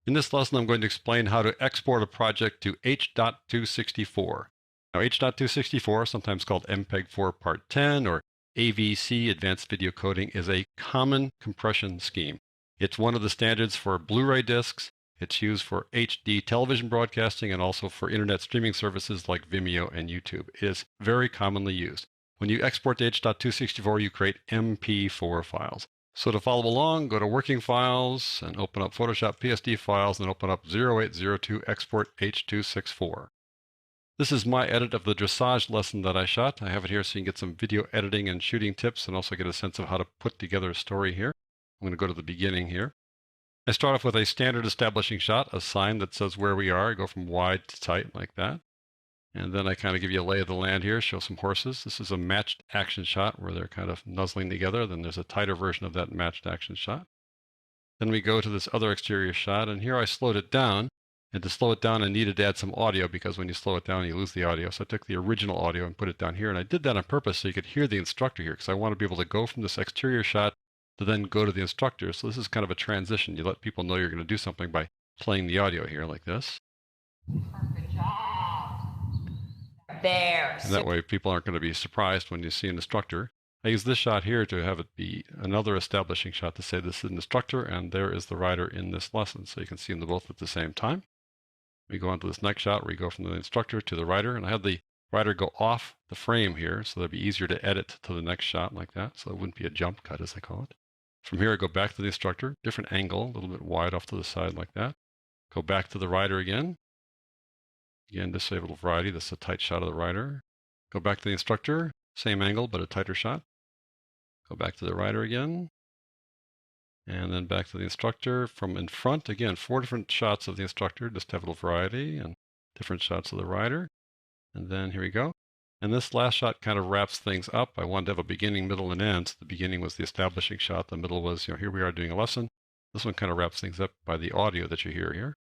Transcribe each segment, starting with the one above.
In this lesson, I'm going to explain how to export a project to H.264. Now, H.264, sometimes called MPEG-4 Part 10 or AVC, Advanced Video Coding, is a common compression scheme. It's one of the standards for Blu-ray discs. It's used for HD television broadcasting and also for internet streaming services like Vimeo and YouTube. It is very commonly used. When you export to H.264, you create MP4 files. So to follow along, go to Working Files and open up Photoshop PSD files and open up 0802 Export H264. This is my edit of the dressage lesson that I shot. I have it here so you can get some video editing and shooting tips and also get a sense of how to put together a story here. I'm going to go to the beginning here. I start off with a standard establishing shot, a sign that says where we are. I go from wide to tight like that. And then I kind of give you a lay of the land here, show some horses. This is a matched action shot where they're kind of nuzzling together. Then there's a tighter version of that matched action shot. Then we go to this other exterior shot, and here I slowed it down. And to slow it down, I needed to add some audio because when you slow it down, you lose the audio. So I took the original audio and put it down here. And I did that on purpose so you could hear the instructor here because I want to be able to go from this exterior shot to then go to the instructor. So this is kind of a transition. You let people know you're going to do something by playing the audio here like this. Perfect job. There. And that way people aren't going to be surprised when you see an instructor. I use this shot here to have it be another establishing shot to say this is an instructor and there is the rider in this lesson. So you can see them both at the same time. We go on to this next shot where we go from the instructor to the rider. And I had the rider go off the frame here so that'd be easier to edit to the next shot like that. So it wouldn't be a jump cut as I call it. From here I go back to the instructor, different angle, a little bit wide off to the side like that. Go back to the rider again. Again, disable variety. This is a tight shot of the rider. Go back to the instructor, same angle, but a tighter shot. Go back to the rider again. And then back to the instructor from in front. Again, 4 different shots of the instructor, just have a little variety, and different shots of the rider. And then here we go. And this last shot kind of wraps things up. I wanted to have a beginning, middle, and end. So the beginning was the establishing shot. The middle was, here we are doing a lesson. This one kind of wraps things up by the audio that you hear here.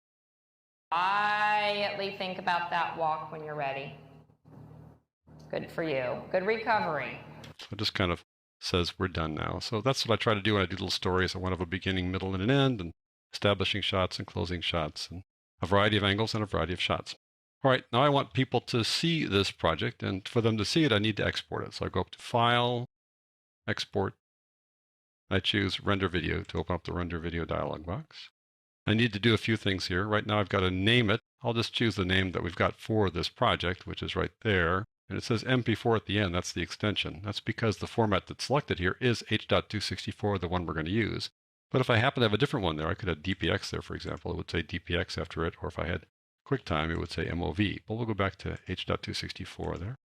Quietly think about that walk when you're ready. Good for you. Good recovery. So it just kind of says we're done now. So that's what I try to do when I do little stories. I want to have a beginning, middle, and an end, and establishing shots and closing shots, and a variety of angles and a variety of shots. All right, now I want people to see this project, and for them to see it, I need to export it. So I go up to File, Export. I choose Render Video to open up the Render Video dialog box. I need to do a few things here. Right now I've got to name it. I'll just choose the name that we've got for this project, which is right there. And it says MP4 at the end. That's the extension. That's because the format that's selected here is H.264, the one we're going to use. But if I happen to have a different one there, I could have DPX there, for example. It would say DPX after it. Or if I had QuickTime, it would say MOV. But we'll go back to H.264 there.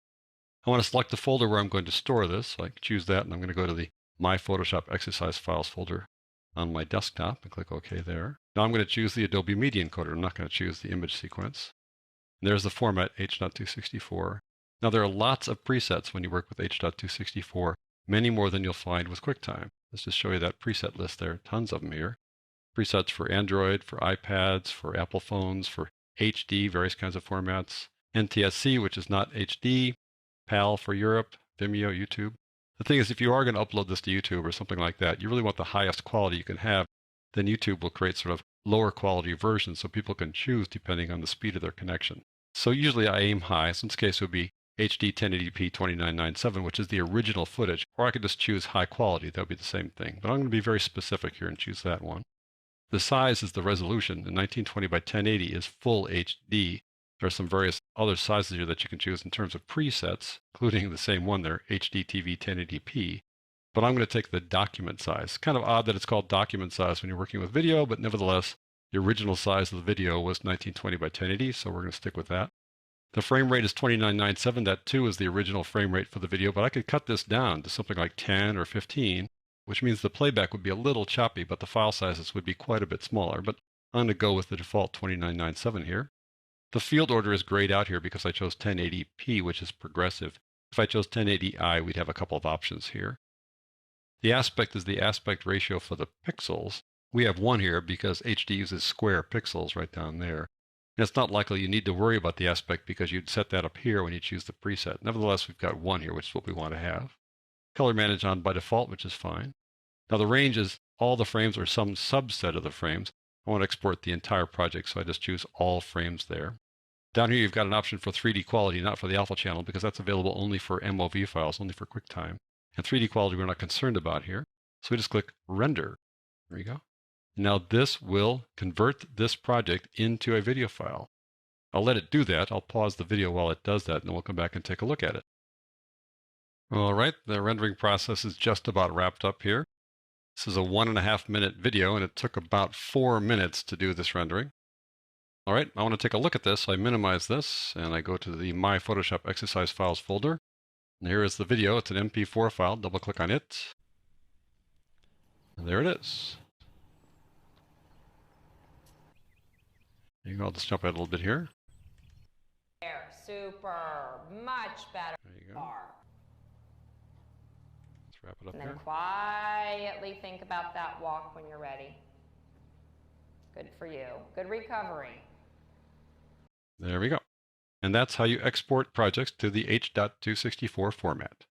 I want to select the folder where I'm going to store this. So I can choose that, and I'm going to go to the My Photoshop Exercise Files folder on my desktop and click OK there. Now I'm going to choose the Adobe Media Encoder. I'm not going to choose the image sequence. And there's the format, H.264. Now there are lots of presets when you work with H.264, many more than you'll find with QuickTime. Let's just show you that preset list there, tons of them here. Presets for Android, for iPads, for Apple phones, for HD, various kinds of formats, NTSC, which is not HD, PAL for Europe, Vimeo, YouTube. The thing is, if you are going to upload this to YouTube or something like that, you really want the highest quality you can have. Then YouTube will create sort of lower quality versions so people can choose depending on the speed of their connection. So usually I aim high. So in this case, it would be HD 1080p 2997, which is the original footage. Or I could just choose high quality. That would be the same thing. But I'm going to be very specific here and choose that one. The size is the resolution. And 1920 by 1080 is full HD. There are some various other sizes here that you can choose in terms of presets, including the same one there, HD TV 1080p. But I'm going to take the document size. Kind of odd that it's called document size when you're working with video, but nevertheless, the original size of the video was 1920 by 1080, so we're going to stick with that. The frame rate is 2997. That too is the original frame rate for the video, but I could cut this down to something like 10 or 15, which means the playback would be a little choppy, but the file sizes would be quite a bit smaller. But I'm going to go with the default 2997 here. The field order is grayed out here because I chose 1080p, which is progressive. If I chose 1080i, we'd have a couple of options here. The aspect is the aspect ratio for the pixels. We have 1 here because HD uses square pixels right down there. And it's not likely you need to worry about the aspect because you'd set that up here when you choose the preset. Nevertheless, we've got 1 here, which is what we want to have. Color manage on by default, which is fine. Now the range is all the frames or some subset of the frames. I want to export the entire project, so I just choose all frames there. Down here, you've got an option for 3D quality, not for the alpha channel, because that's available only for MOV files, only for QuickTime. And 3D quality we're not concerned about here. So we just click Render. There you go. Now this will convert this project into a video file. I'll let it do that. I'll pause the video while it does that, and then we'll come back and take a look at it. All right, the rendering process is just about wrapped up here. This is a 1.5-minute video, and it took about 4 minutes to do this rendering. All right, I want to take a look at this. So I minimize this, and I go to the My Photoshop Exercise Files folder. And here is the video. It's an MP4 file. Double-click on it. And there it is. I'll just jump ahead a little bit here. Super, much better. There you go. Let's wrap it up And then here. quietly think about that walk when you're ready. Good for you. Good recovery. There we go. And that's how you export projects to the H.264 format.